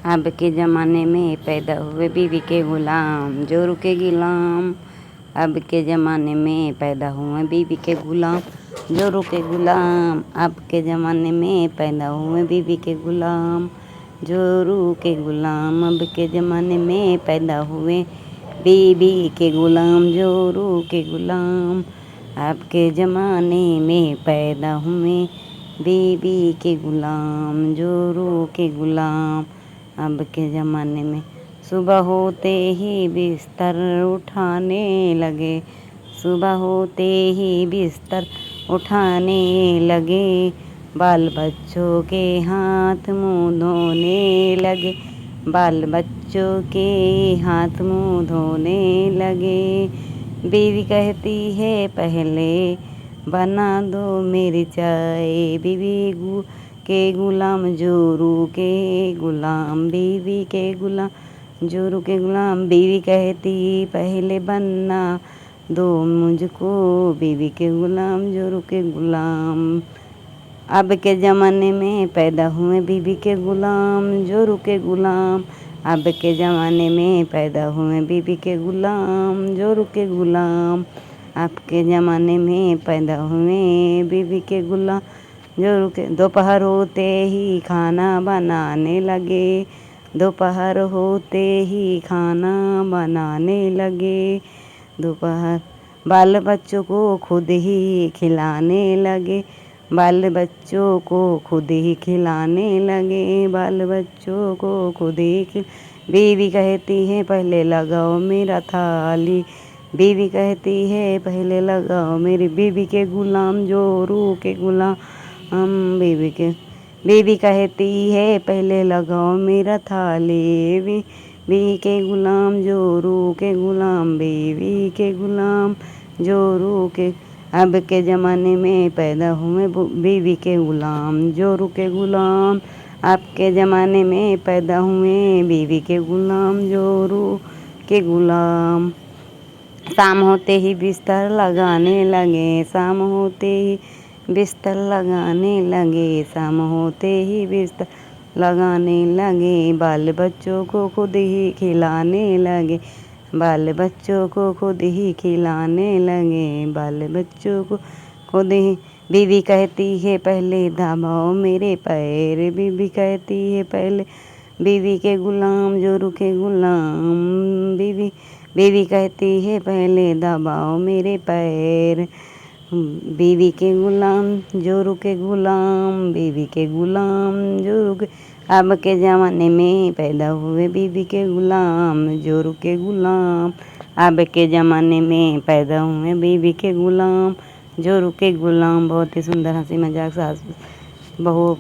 अब के ज़माने में पैदा हुए बीवी के गुलाम जो रुके गुलाम। अब के ज़माने में पैदा हुए बीवी के गुलाम जो रुके गुलाम। अब के ज़माने में पैदा हुए बीवी के गुलाम जो रुके गुलाम। अब के ज़माने में पैदा हुए बीवी के गुलाम जो रुके गुलाम। अब के ज़माने में पैदा हुए बीवी के गुलाम जो रुके गुलाम। अब के ज़माने में सुबह होते ही बिस्तर उठाने लगे। सुबह होते ही बिस्तर उठाने लगे। बाल बच्चों के हाथ मुँह धोने लगे। बाल बच्चों के हाथ मुँह धोने लगे। बीवी कहती है पहले बना दो मेरी चाय। बीवी के गुलाम जोरू के गुलाम। बीवी के गुलाम जोरू के गुलाम। बीवी कहती पहले बना दो मुझको। बीवी के गुलाम जोरू के गुलाम। अब के ज़माने में पैदा हुए बीवी के गुलाम जोरू के गुलाम। अब के ज़माने में पैदा हुए बीवी के गुलाम जोरू के गुलाम। अब के ज़माने में पैदा हुए बीवी के गुलाम जोरू के। दोपहर होते ही खाना बनाने लगे। दोपहर होते ही खाना बनाने लगे। दोपहर बाल बच्चों को खुद ही खिलाने लगे। बाल बच्चों को खुद ही खिलाने लगे। बाल बच्चों को खुद ही बीवी कहती है पहले लगाओ मेरा थाली। बीवी कहती है पहले लगाओ मेरी। बीवी के गुलाम जोरू के गुलाम। बीवी कहती है पहले लगाओ मेरा थाली। बीवी के गुलाम जोरू के गुलाम। बीवी के गुलाम जोरू के। अब के ज़माने में पैदा हुए बीवी के गुलाम जोरू के गुलाम। अब के ज़माने में पैदा हुए बीवी के गुलाम जोरू के गुलाम। शाम होते ही बिस्तर लगाने लगे। शाम होते ही बिस्तर लगाने लगे। शाम होते ही बिस्तर लगाने लगे। बाल बच्चों को खुद ही खिलाने लगे। बाल बच्चों को खुद ही खिलाने लगे। बाल बच्चों को खुद ही। बीवी कहती है पहले दबाओ मेरे पैर। बीवी कहती है पहले बीवी के गुलाम जोरू के गुलाम। बीवी कहती है पहले दबाओ मेरे पैर। बीवी के गुलाम जोरू के गुलाम। बीवी के गुलाम जोरू के। अब के ज़माने में पैदा हुए बीवी के गुलाम जोरू के गुलाम। अब के ज़माने में पैदा हुए बीवी के गुलाम जोरू के गुलाम। बहुत ही सुंदर हंसी मजाक सास बहू